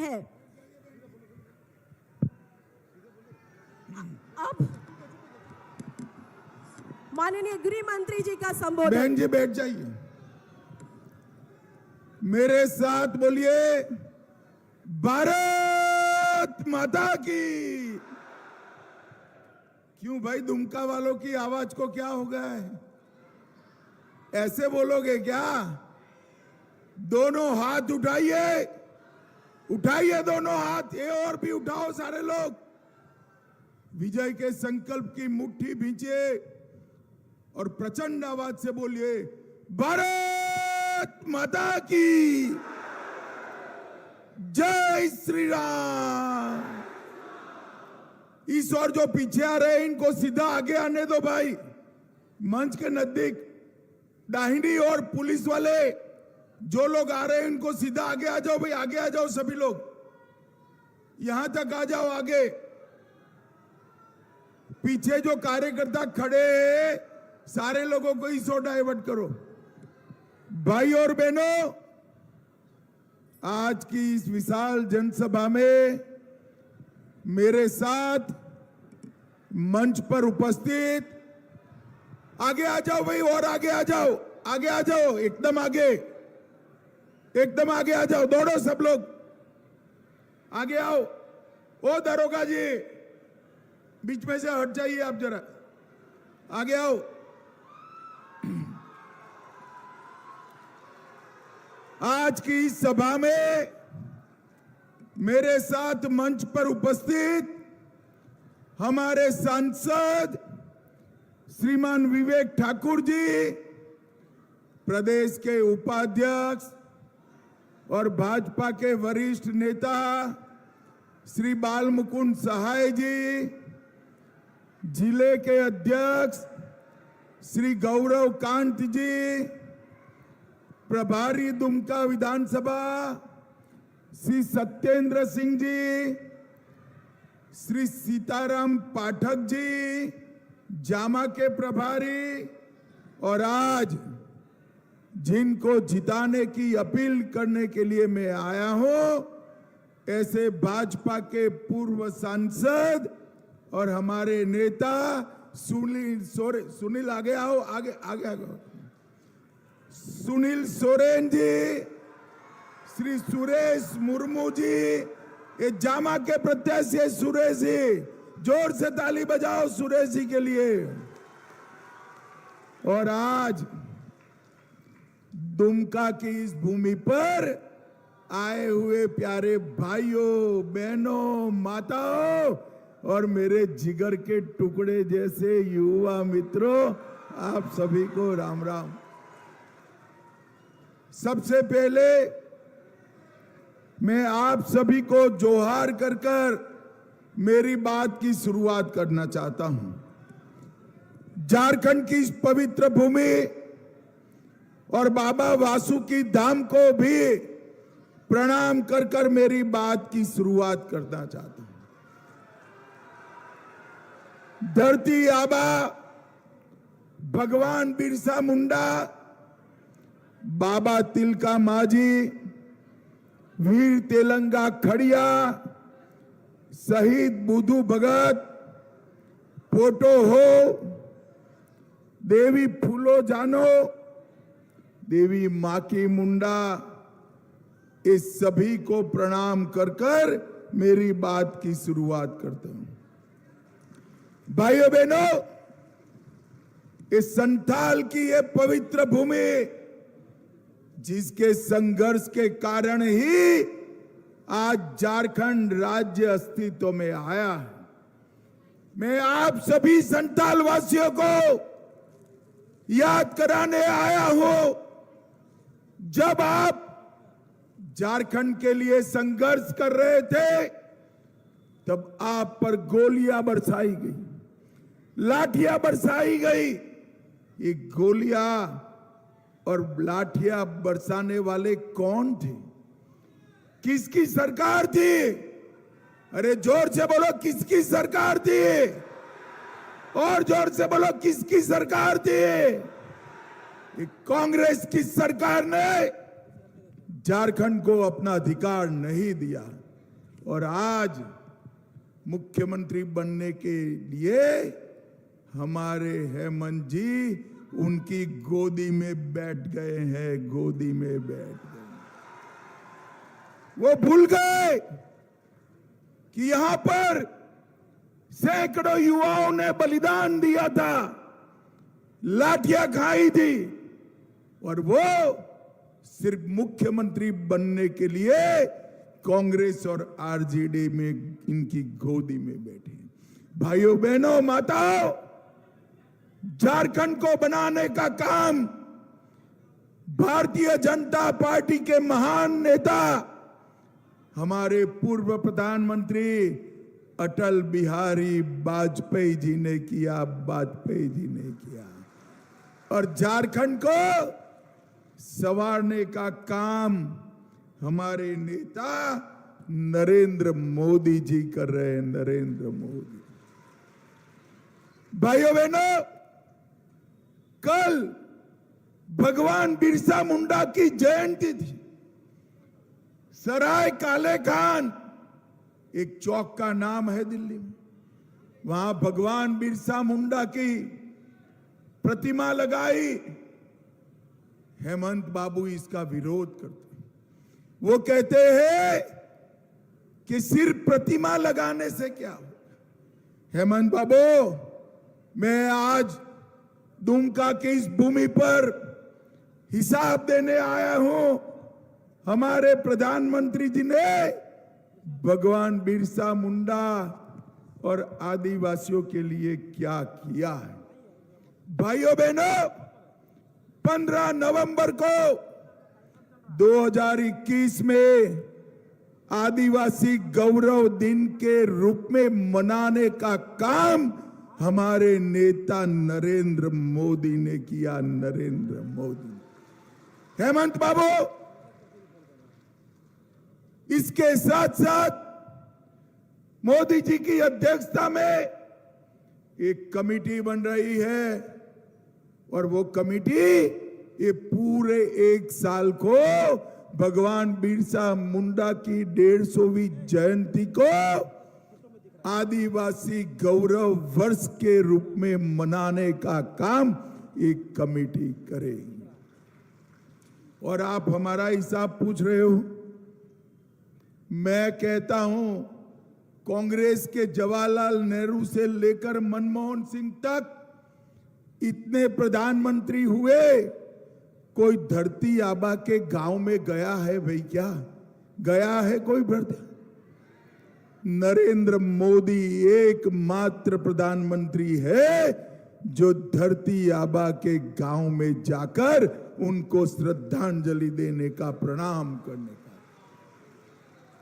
है। अब माननीय गृह मंत्री जी का संबोधन। बहन जी बैठ जाइए, मेरे साथ बोलिए भारत माता की। क्यों भाई, दुमका वालों की आवाज को क्या हो गया है? ऐसे बोलोगे क्या? दोनों हाथ उठाइए, उठाइए दोनों हाथ, ये और भी उठाओ सारे लोग। विजय के संकल्प की मुट्ठी भींचिए और प्रचंड आवाज से बोलिए भारत माता की जय श्री राम। इस और जो पीछे आ रहे हैं इनको सीधा आगे आने दो भाई, मंच के नजदीक। दाहिनी और पुलिस वाले जो लोग आ रहे हैं इनको सीधा आगे आ जाओ भाई, आगे आ जाओ सभी लोग, यहां तक आ जाओ आगे। पीछे जो कार्यकर्ता खड़े हैं सारे लोगों को इस ओर डाइवर्ट करो। भाई और बहनों, आज की इस विशाल जनसभा में मेरे साथ मंच पर उपस्थित, आगे आ जाओ भाई और आगे आ जाओ, आगे आ जाओ, एकदम आगे, एकदम आगे आ जाओ, दौड़ो सब लोग, आगे आओ। ओ दरोगा जी, बीच में से हट जाइए आप जरा, आगे आओ। आज की इस सभा में मेरे साथ मंच पर उपस्थित हमारे सांसद श्रीमान विवेक ठाकुर जी, प्रदेश के उपाध्यक्ष और भाजपा के वरिष्ठ नेता श्री बाल मुकुंद सहाय जी, जिले के अध्यक्ष श्री गौरव कांत जी, प्रभारी दुमका विधानसभा श्री सत्येंद्र सिंह जी, श्री सीताराम पाठक जी, जामा के प्रभारी, और आज जिनको जिताने की अपील करने के लिए मैं आया हूं, ऐसे भाजपा के पूर्व सांसद और हमारे नेता सुनील आगे आओ, आगे आगे आगे, सुनील सोरेन जी, श्री सुरेश मुर्मू जी, ये जामा के प्रत्याशी सुरेश जी, जोर से ताली बजाओ सुरेश जी के लिए। और आज दुमका की इस भूमि पर आए हुए प्यारे भाइयों बहनों माताओं और मेरे जिगर के टुकड़े जैसे युवा मित्रों, आप सभी को राम राम। सबसे पहले मैं आप सभी को जोहार कर कर मेरी बात की शुरुआत करना चाहता हूं। झारखंड की इस पवित्र भूमि और बाबा वासुकी धाम को भी प्रणाम कर कर मेरी बात की शुरुआत करना चाहता हूं। धरती आबा भगवान बिरसा मुंडा, बाबा तिलका माझी, वीर तेलंगा खड़िया, शहीद बुधू भगत, पोटो हो, देवी फूलो जानो, देवी माकी मुंडा, इस सभी को प्रणाम कर कर मेरी बात की शुरुआत करता हूं। भाइयों बहनों, इस संथाल की ये पवित्र भूमि जिसके संघर्ष के कारण ही आज झारखंड राज्य अस्तित्व में आया है, मैं आप सभी संथाल वासियों को याद कराने आया हूं, जब आप झारखंड के लिए संघर्ष कर रहे थे तब आप पर गोलियां बरसाई गई, लाठियां बरसाई गई। ये गोलियां और लाठियां बरसाने वाले कौन थे? किसकी सरकार थी? अरे जोर से बोलो, किसकी सरकार थी? और जोर से बोलो, किसकी सरकार थी? कांग्रेस की सरकार ने झारखंड को अपना अधिकार नहीं दिया। और आज मुख्यमंत्री बनने के लिए हमारे हेमंत जी उनकी गोदी में बैठ गए हैं, गोदी में बैठ गए। वो भूल गए कि यहां पर सैकड़ों युवाओं ने बलिदान दिया था, लाठियां खाई थी, और वो सिर्फ मुख्यमंत्री बनने के लिए कांग्रेस और आरजेडी में इनकी गोदी में बैठे। भाइयों बहनों माताओं, झारखंड को बनाने का काम भारतीय जनता पार्टी के महान नेता हमारे पूर्व प्रधानमंत्री अटल बिहारी वाजपेयी जी ने किया, वाजपेयी जी ने किया। और झारखंड को संवारने का काम हमारे नेता नरेंद्र मोदी जी कर रहे हैं, नरेंद्र मोदी। भाइयों बहनों, कल भगवान बिरसा मुंडा की जयंती थी। सराय काले खान एक चौक का नाम है दिल्ली में, वहां भगवान बिरसा मुंडा की प्रतिमा लगाई। हेमंत बाबू इसका विरोध करते हैं। वो कहते हैं कि सिर्फ प्रतिमा लगाने से क्या होगा। हेमंत बाबू, मैं आज दुमका की इस भूमि पर हिसाब देने आया हूं। हमारे प्रधानमंत्री जी ने भगवान बिरसा मुंडा और आदिवासियों के लिए क्या किया है। भाइयों बहनों, 15 नवंबर को 2021 में आदिवासी गौरव दिन के रूप में मनाने का काम हमारे नेता नरेंद्र मोदी ने किया, नरेंद्र मोदी। हेमंत बाबू, इसके साथ साथ मोदी जी की अध्यक्षता में एक कमेटी बन रही है, और वो कमेटी ये पूरे एक साल को भगवान बिरसा मुंडा की 150वीं जयंती को आदिवासी गौरव वर्ष के रूप में मनाने का काम एक कमेटी करेगी। और आप हमारा हिसाब पूछ रहे हो। मैं कहता हूं, कांग्रेस के जवाहरलाल नेहरू से लेकर मनमोहन सिंह तक इतने प्रधानमंत्री हुए, कोई धरती आबा के गांव में गया है भाई? क्या गया है कोई? नरेंद्र मोदी एकमात्र प्रधानमंत्री है जो धरती आबा के गांव में जाकर उनको श्रद्धांजलि देने का, प्रणाम करने का।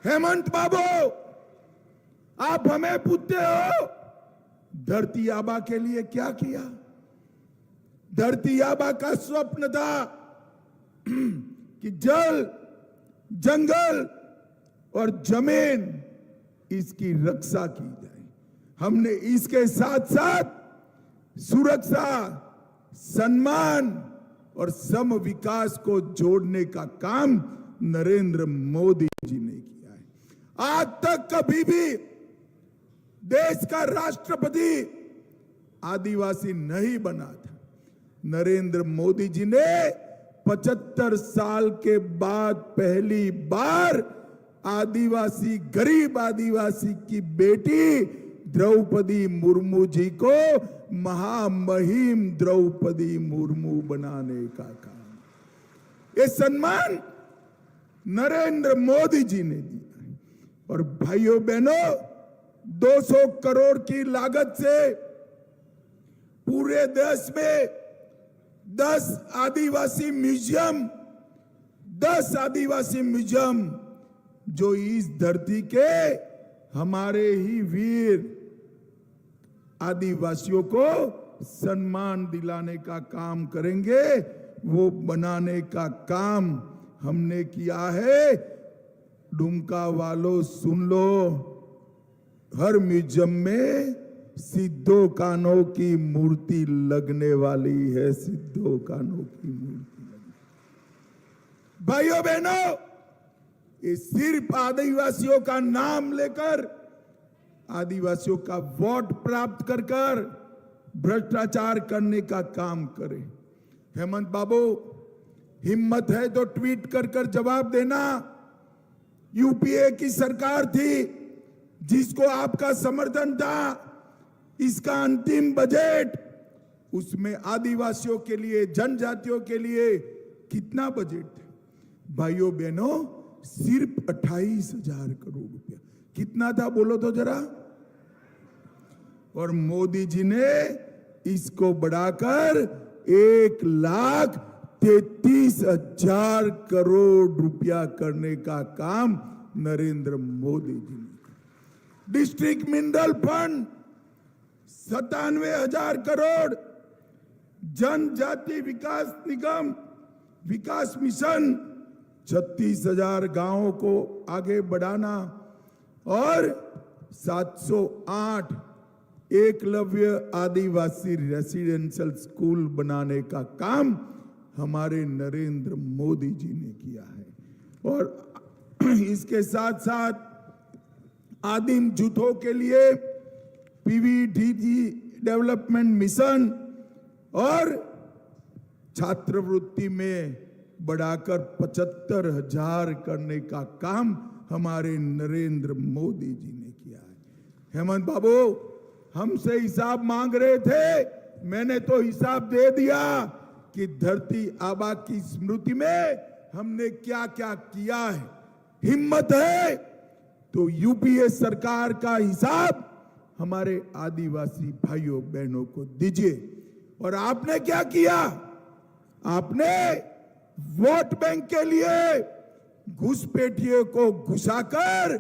हेमंत बाबू, आप हमें पूछते हो धरती आबा के लिए क्या किया? धरती आबा का स्वप्न था कि जल, जंगल और जमीन इसकी रक्षा की जाए। हमने इसके साथ साथ सुरक्षा, सम्मान और सम विकास को जोड़ने का काम नरेंद्र मोदी जी ने किया है। आज तक कभी भी देश का राष्ट्रपति आदिवासी नहीं बना था। नरेंद्र मोदी जी ने 75 साल के बाद पहली बार आदिवासी, गरीब आदिवासी की बेटी द्रौपदी मुर्मू जी को महामहिम द्रौपदी मुर्मू बनाने का काम, ये सम्मान नरेंद्र मोदी जी ने दिया है। और भाइयों बहनों, 200 करोड़ की लागत से पूरे देश में 10 आदिवासी म्यूजियम जो इस धरती के हमारे ही वीर आदिवासियों को सम्मान दिलाने का काम करेंगे, वो बनाने का काम हमने किया है। डुमका वालों सुन लो, हर म्यूजियम में सिद्धो कान्हो की मूर्ति लगने वाली है, सिद्धो कान्हो की मूर्ति लगने। भाइयों बहनों, ये सिर्फ आदिवासियों का नाम लेकर, आदिवासियों का वोट प्राप्त कर कर भ्रष्टाचार करने का काम करे। हेमंत बाबू, हिम्मत है तो ट्वीट कर कर जवाब देना। यूपीए की सरकार थी जिसको आपका समर्थन था, इसका अंतिम बजट, उसमें आदिवासियों के लिए, जनजातियों के लिए कितना बजट था? भाइयों बहनों, सिर्फ 28,000 करोड़ रुपया। कितना था बोलो तो जरा। और मोदी जी ने इसको बढ़ाकर 1,33,000 करोड़ रुपया करने का काम नरेंद्र मोदी जी ने। डिस्ट्रिक्ट मिनरल फंड 97,000 करोड़, जनजाति विकास निगम विकास मिशन 36,000 गांवों को आगे बढ़ाना और 708 एकलव्य आदिवासी रेसिडेंशियल स्कूल बनाने का काम हमारे नरेंद्र मोदी जी ने किया है। और इसके साथ साथ आदिम जूथों के लिए पीवीडीजी डेवलपमेंट मिशन और छात्रवृत्ति में बढ़ाकर 75,000 करने का काम हमारे नरेंद्र मोदी जी ने किया है। हेमंत बाबू, हमसे हिसाब मांग रहे थे, मैंने तो हिसाब दे दिया कि धरती आबा की स्मृति में हमने क्या क्या किया है। हिम्मत है तो यूपीए सरकार का हिसाब हमारे आदिवासी भाइयों बहनों को दीजिए। और आपने क्या किया? आपने वोट बैंक के लिए घुसपैठियों को घुसाकर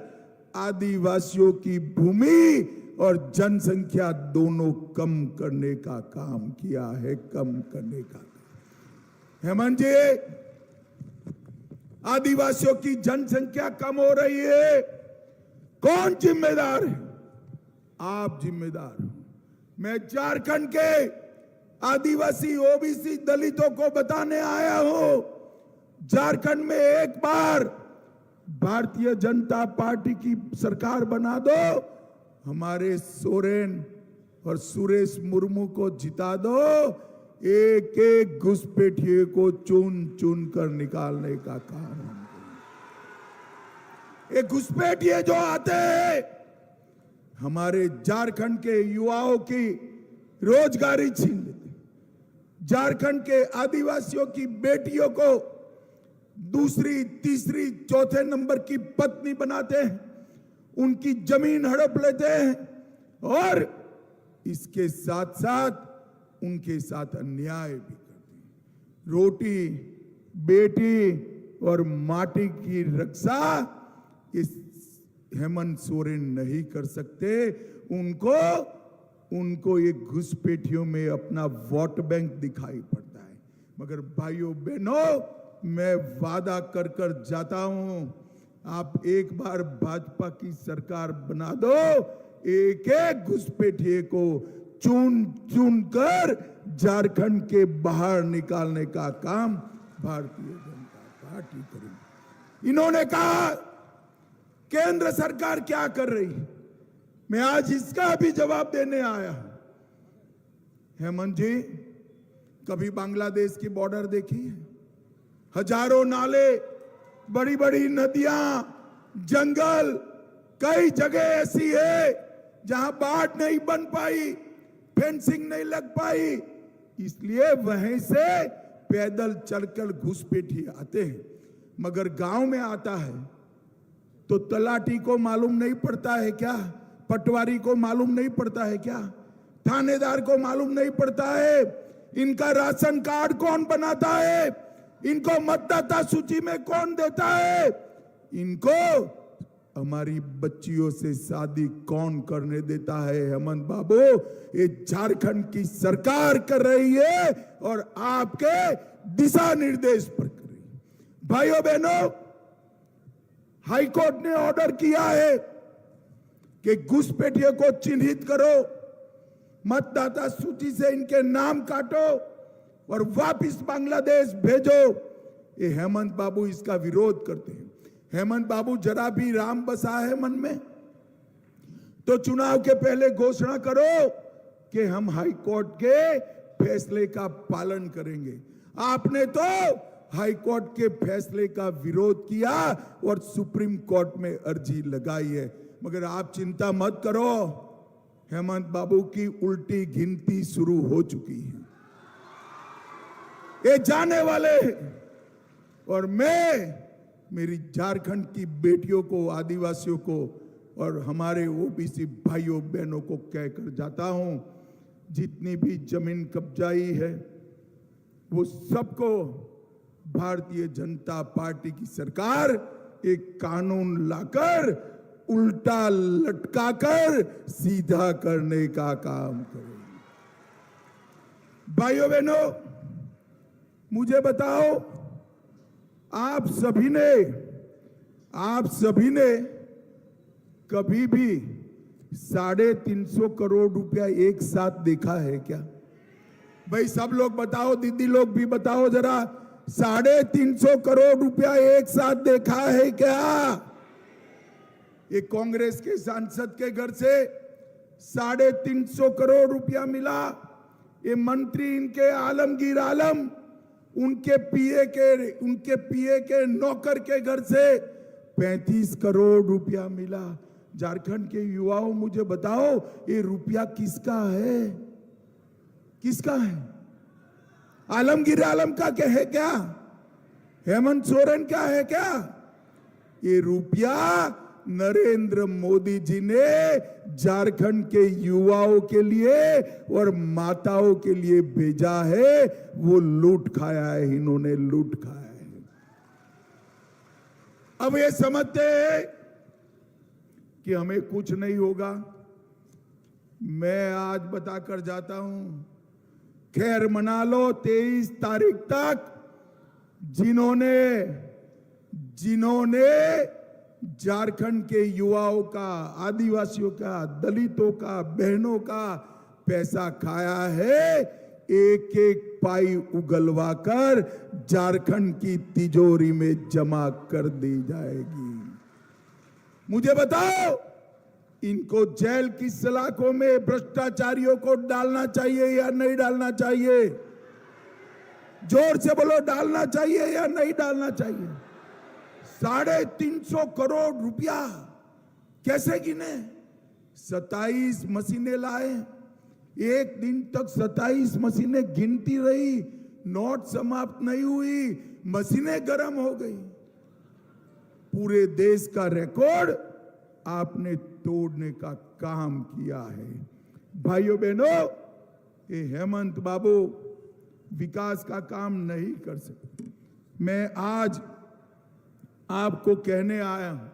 आदिवासियों की भूमि और जनसंख्या दोनों कम करने का काम किया है, कम करने का काम। हेमंत जी, आदिवासियों की जनसंख्या कम हो रही है, कौन जिम्मेदार है? आप जिम्मेदार हो। मैं झारखंड के आदिवासी, ओबीसी, दलितों को बताने आया हूं, झारखंड में एक बार भारतीय जनता पार्टी की सरकार बना दो, हमारे सोरेन और सुरेश मुर्मू को जिता दो, एक एक घुसपैठिए को चुन चुन कर निकालने का काम। ये घुसपैठिए जो आते हैं हमारे झारखंड के युवाओं की रोजगारी छीन लेते, झारखंड के आदिवासियों की बेटियों को दूसरी, तीसरी, चौथे नंबर की पत्नी बनाते हैं, उनकी जमीन हड़प लेते हैं और इसके साथ साथ उनके साथ अन्याय भी करते हैं। रोटी, बेटी और माटी की रक्षा इस हेमंत सोरेन नहीं कर सकते। उनको ये घुसपैठियों में अपना वोट बैंक दिखाई पड़ता है। मगर भाइयों बहनों, मैं वादा कर कर जाता हूं, आप एक बार भाजपा की सरकार बना दो, एक एक घुसपैठिए को चुन चुन कर झारखंड के बाहर निकालने का काम भारतीय जनता पार्टी करेगी। इन्होंने कहा केंद्र सरकार क्या कर रही है, मैं आज इसका भी जवाब देने आया हूं। हेमंत जी, कभी बांग्लादेश की बॉर्डर देखी है? हजारों नाले, बड़ी बड़ी नदियां, जंगल, कई जगह ऐसी है जहां बाढ़ नहीं बन पाई, फेंसिंग नहीं लग पाई, इसलिए वहीं से पैदल चलकर घुसपैठी आते हैं। मगर गांव में आता है तो तलाटी को मालूम नहीं पड़ता है क्या? पटवारी को मालूम नहीं पड़ता है क्या? थानेदार को मालूम नहीं पड़ता है? इनका राशन कार्ड कौन बनाता है? इनको मतदाता सूची में कौन देता है? इनको हमारी बच्चियों से शादी कौन करने देता है? हेमंत बाबू, ये झारखंड की सरकार कर रही है और आपके दिशा निर्देश पर कर रही है। भाइयों बहनों, हाईकोर्ट ने ऑर्डर किया है कि घुसपैठियों को चिन्हित करो, मतदाता सूची से इनके नाम काटो और वापस बांग्लादेश भेजो। ये हेमंत बाबू इसका विरोध करते हैं। हेमंत बाबू जरा भी राम बसा है मन में तो चुनाव के पहले घोषणा करो कि हम हाई कोर्ट के फैसले का पालन करेंगे। आपने तो हाई कोर्ट के फैसले का विरोध किया और सुप्रीम कोर्ट में अर्जी लगाई है, मगर आप चिंता मत करो, हेमंत बाबू की उल्टी गिनती शुरू हो चुकी है, ये जाने वाले हैं। और मैं मेरी झारखंड की बेटियों को, आदिवासियों को और हमारे ओबीसी भाइयों बहनों को कहकर जाता हूं, जितनी भी जमीन कब्जाई है वो सबको भारतीय जनता पार्टी की सरकार एक कानून लाकर उल्टा लटकाकर सीधा करने का काम करेगी। भाइयों बहनों, मुझे बताओ, आप सभी ने कभी भी 350 करोड़ रुपया एक साथ देखा है क्या? भाई सब लोग बताओ, दीदी लोग भी बताओ जरा, 350 करोड़ रुपया एक साथ देखा है क्या? ये कांग्रेस के सांसद के घर से 350 करोड़ रुपया मिला। ये मंत्री इनके आलमगीर आलम, उनके पीए के नौकर के घर से 35 करोड़ रुपया मिला। झारखंड के युवाओं, मुझे बताओ, ये रुपया किसका है? किसका है? आलमगीर आलम का क्या है क्या? हेमंत सोरेन का है क्या? ये रुपया नरेंद्र मोदी जी ने झारखंड के युवाओं के लिए और माताओं के लिए भेजा है। वो लूट खाया है, इन्होंने लूट खाया है। अब ये समझते हैं कि हमें कुछ नहीं होगा। मैं आज बताकर जाता हूं, खैर मना लो 23 तारीख तक जिन्होंने झारखंड के युवाओं का, आदिवासियों का, दलितों का, बहनों का पैसा खाया है, एक एक पाई उगलवा कर झारखंड की तिजोरी में जमा कर दी जाएगी। मुझे बताओ, इनको जेल की सलाखों में भ्रष्टाचारियों को डालना चाहिए या नहीं डालना चाहिए? जोर से बोलो, डालना चाहिए या नहीं डालना चाहिए? 350 करोड़ रुपया कैसे गिने? 27 मशीनें लाए, एक दिन तक 27 मशीनें गिनती रही, नोट समाप्त नहीं हुई, मशीनें गर्म हो गई। पूरे देश का रिकॉर्ड आपने तोड़ने का काम किया है। भाइयों बहनों, ये हेमंत बाबू विकास का काम नहीं कर सकते। मैं आज आपको कहने आया हूं,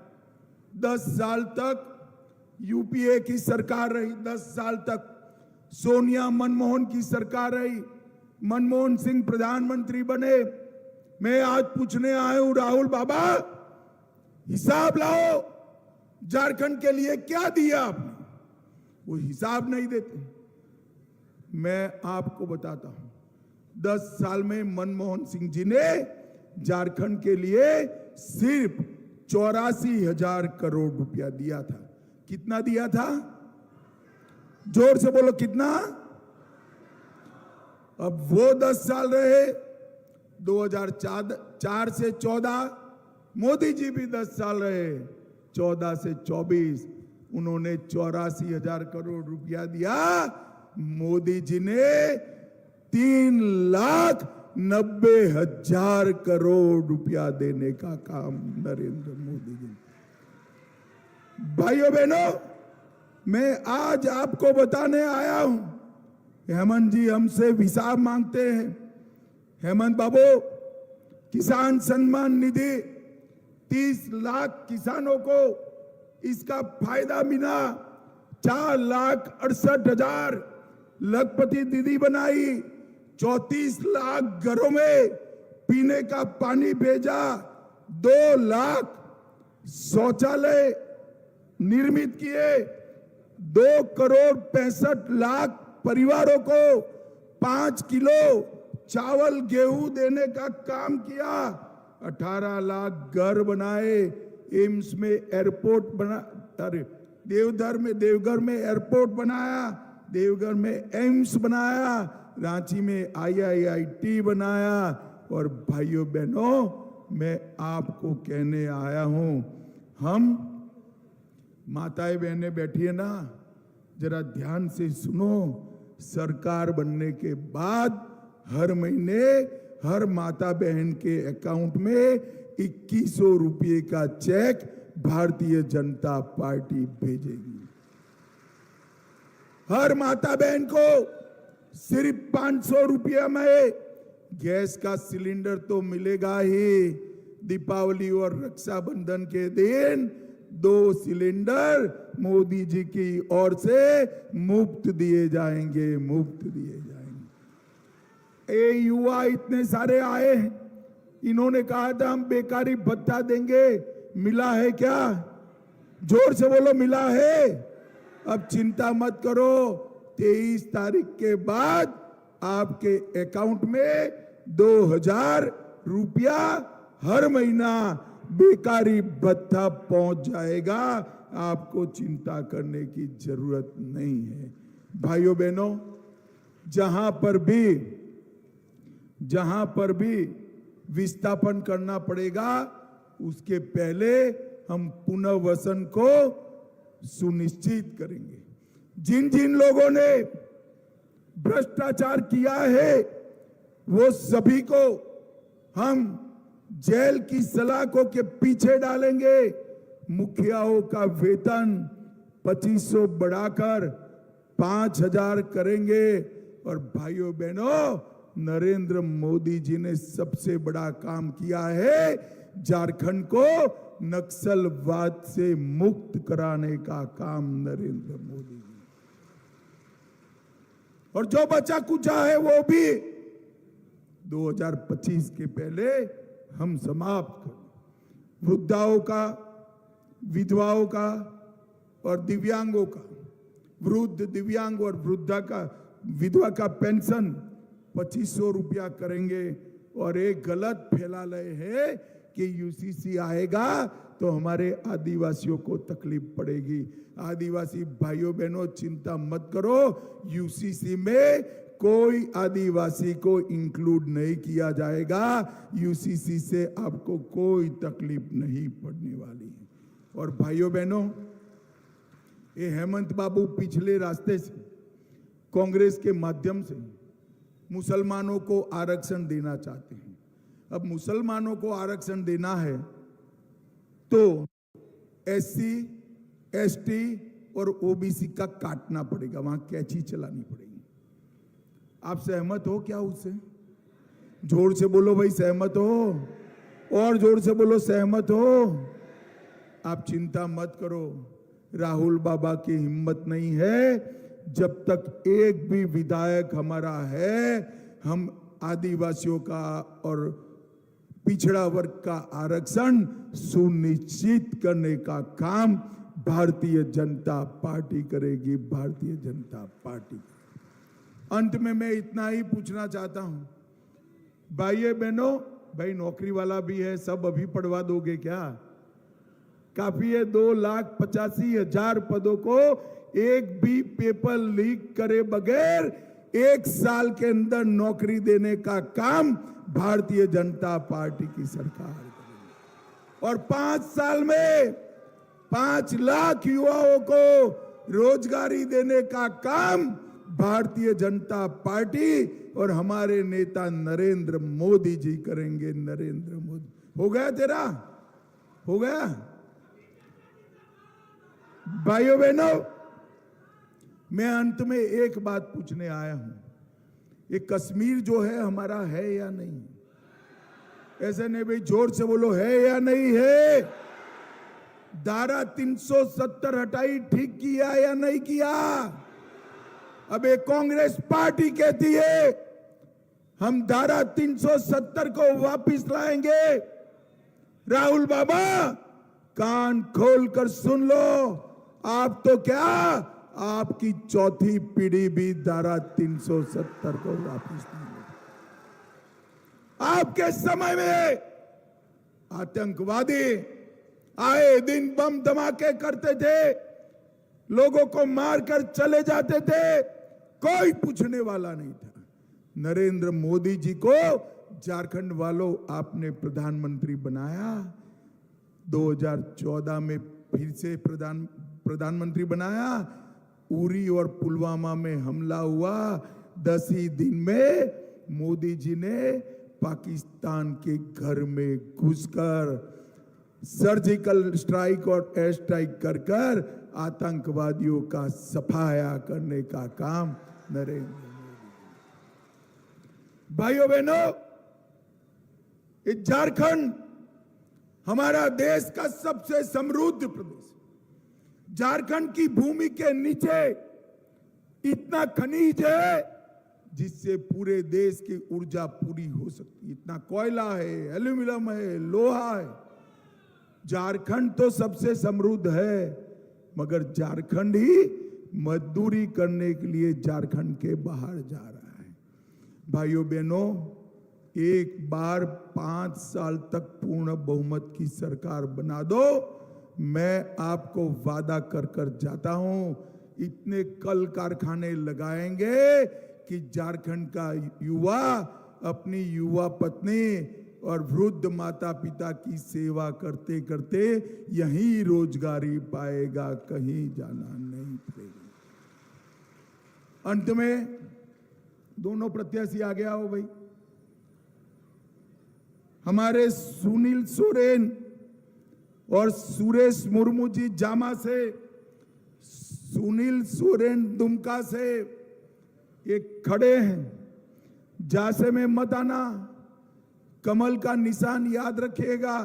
10 साल तक यूपीए की सरकार रही, 10 साल तक सोनिया मनमोहन की सरकार रही, मनमोहन सिंह प्रधानमंत्री बने। मैं आज पूछने आया हूं, राहुल बाबा, हिसाब लाओ, झारखंड के लिए क्या दिया आपने? वो हिसाब नहीं देते। मैं आपको बताता हूं, 10 साल में मनमोहन सिंह जी ने झारखंड के लिए सिर्फ 84,000 करोड़ रुपया दिया था। कितना दिया था? जोर से बोलो, कितना? अब वो 10 साल रहे, 2004 से 14, मोदी जी भी 10 साल रहे, 14 से 24, उन्होंने 84,000 करोड़ रुपया दिया। मोदी जी ने 3,90,000 करोड़ रुपया देने का काम नरेंद्र मोदी जी। भाइयों बहनों, मैं आज आपको बताने आया हूं, हेमंत जी हमसे हिसाब मांगते हैं। हेमंत बाबू, किसान सम्मान निधि 30 लाख किसानों को इसका फायदा मिला, 4,68,000 लखपति दीदी बनाई, 34 लाख घरों में पीने का पानी भेजा, 2 लाख शौचालय निर्मित किए, 2,65,00,000 परिवारों को 5 किलो चावल गेहूं देने का काम किया, 18 लाख घर बनाए, एम्स में एयरपोर्ट बना, अरे देवघर में एयरपोर्ट बनाया, देवघर में एम्स बनाया, रांची में IIIT बनाया। और भाइयों बहनों, मैं आपको कहने आया हूं, हम माताएं बहनें बैठी है ना, जरा ध्यान से सुनो। सरकार बनने के बाद हर महीने हर माता बहन के अकाउंट में 2100 रुपये का चेक भारतीय जनता पार्टी भेजेगी। हर माता बहन को सिर्फ 500 रुपये में गैस का सिलेंडर तो मिलेगा ही। दीपावली और रक्षाबंधन के दिन 2 सिलेंडर मोदी जी की ओर से मुफ्त दिए जाएंगे, मुफ्त दिए जाएंगे। ये युवा इतने सारे आए हैं, इन्होंने कहा था हम बेकारी भत्ता देंगे, मिला है क्या? जोर से बोलो, मिला है? अब चिंता मत करो, 23 तारीख के बाद आपके अकाउंट में 2000 रुपया हर महीना बेकारी भत्ता पहुंच जाएगा। आपको चिंता करने की जरूरत नहीं है। भाइयों बहनों, जहां पर भी विस्थापन करना पड़ेगा, उसके पहले हम पुनर्वसन को सुनिश्चित करेंगे। जिन जिन लोगों ने भ्रष्टाचार किया है, वो सभी को हम जेल की सलाखों के पीछे डालेंगे। मुखियाओं का वेतन 2500 बढ़ाकर 5000 करेंगे। और भाइयों बहनों, नरेंद्र मोदी जी ने सबसे बड़ा काम किया है, झारखंड को नक्सलवाद से मुक्त कराने का काम नरेंद्र मोदी जी। और जो बचा कुचा है वो भी 2025 के पहले हम समाप्त करें। वृद्धाओं का, विधवाओं का और दिव्यांगों का, वृद्ध, दिव्यांग और वृद्धा का, विधवा का पेंशन 2500 रुपया करेंगे। और एक गलत फैला रहे हैं कि यूसीसी आएगा तो हमारे आदिवासियों को तकलीफ पड़ेगी। आदिवासी भाइयों बहनों, चिंता मत करो, यूसीसी में कोई आदिवासी को इंक्लूड नहीं किया जाएगा। यूसीसी से आपको कोई तकलीफ नहीं पड़ने वाली है। और भाइयों बहनों, ये हेमंत बाबू पिछले रास्ते से, कांग्रेस के माध्यम से मुसलमानों को आरक्षण देना चाहते हैं। अब मुसलमानों को आरक्षण देना है तो SC, ST और OBC का काटना पड़ेगा, वहां कैंची चलानी पड़ेगी। आप सहमत हो क्या उससे? जोर से बोलो भाई, सहमत हो? और जोर से बोलो, सहमत हो? आप चिंता मत करो, राहुल बाबा की हिम्मत नहीं है। जब तक एक भी विधायक हमारा है, हम आदिवासियों का और पिछड़ा वर्ग का आरक्षण सुनिश्चित करने का काम भारतीय जनता पार्टी करेगी, भारतीय जनता पार्टी। अंत में मैं इतना ही पूछना चाहता हूं, भाइयों बहनों, भाई नौकरी वाला भी है, सब अभी पढ़वा दोगे क्या? काफी है, 2,85,000 पदों को एक भी पेपर लीक करे बगैर 1 साल के अंदर नौकरी देने का काम भारतीय जनता पार्टी की सरकार करेगी। और 5 साल में 5 लाख युवाओं को रोजगारी देने का काम भारतीय जनता पार्टी और हमारे नेता नरेंद्र मोदी जी करेंगे। नरेंद्र मोदी, हो गया तेरा? हो गया? भाइयों बहनों, मैं अंत में एक बात पूछने आया हूं, ये कश्मीर जो है हमारा है या नहीं? ऐसे नहीं भाई, जोर से बोलो, है या नहीं है? धारा 370 हटाई, ठीक किया या नहीं किया? अब एक कांग्रेस पार्टी कहती है हम धारा 370 को वापस लाएंगे। राहुल बाबा, कान खोलकर सुन लो, आप तो क्या, आपकी चौथी पीढ़ी भी धारा 370 को वापस देंगे। आपके समय में आतंकवादी आए दिन बम धमाके करते थे, लोगों को मारकर चले जाते थे, कोई पूछने वाला नहीं था। नरेंद्र मोदी जी को झारखंड वालों आपने प्रधानमंत्री बनाया, 2014 में फिर से प्रधानमंत्री बनाया। उरी और पुलवामा में हमला हुआ, 10 ही दिन में मोदी जी ने पाकिस्तान के घर में घुसकर सर्जिकल स्ट्राइक और एयर स्ट्राइक कर कर आतंकवादियों का सफाया करने का काम नरेंद्र मोदी। भाइयों बहनों, झारखंड हमारा देश का सबसे समृद्ध प्रदेश। झारखंड की भूमि के नीचे इतना खनिज है जिससे पूरे देश की ऊर्जा पूरी हो सकती है। इतना कोयला है, एल्यूमिनियम है, लोहा है। झारखंड तो सबसे समृद्ध है, मगर झारखंड ही मजदूरी करने के लिए झारखंड के बाहर जा रहा है। भाइयों बहनों, एक बार 5 साल तक पूर्ण बहुमत की सरकार बना दो, मैं आपको वादा कर कर जाता हूं, इतने कल कारखाने लगाएंगे कि झारखंड का युवा अपनी युवा पत्नी और वृद्ध माता पिता की सेवा करते करते यहीं रोजगारी पाएगा, कहीं जाना नहीं पड़ेगा। अंत में दोनों प्रत्याशी आ गया हो भाई, हमारे सुनील सोरेन और सुरेश मुर्मू जी जामा से, सुनील सोरेन दुमका से ये खड़े हैं। जासे में मत आना, कमल का निशान याद रखिएगा,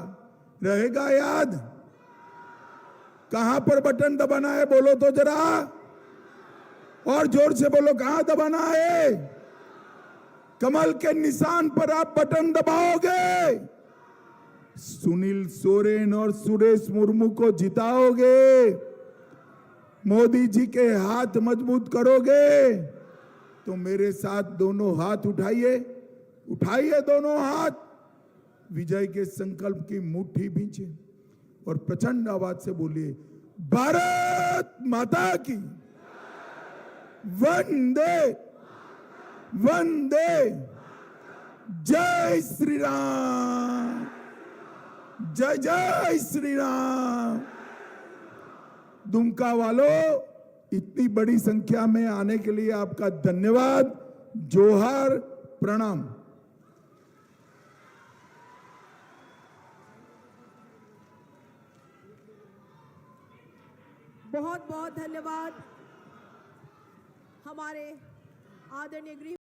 रहेगा याद? कहां पर बटन दबाना है बोलो तो जरा, और जोर से बोलो, कहां दबाना है? कमल के निशान पर आप बटन दबाओगे, सुनील सोरेन और सुरेश मुर्मू को जिताओगे, मोदी जी के हाथ मजबूत करोगे, तो मेरे साथ दोनों हाथ उठाइए, उठाइए दोनों हाथ, विजय के संकल्प की मुट्ठी भींचे और प्रचंड आवाज से बोलिए, भारत माता की वंदे वंदे, जय श्री राम, जय जय श्री राम। दुमका वालों, इतनी बड़ी संख्या में आने के लिए आपका धन्यवाद, जोहार, प्रणाम। बहुत बहुत धन्यवाद हमारे आदरणीय गृह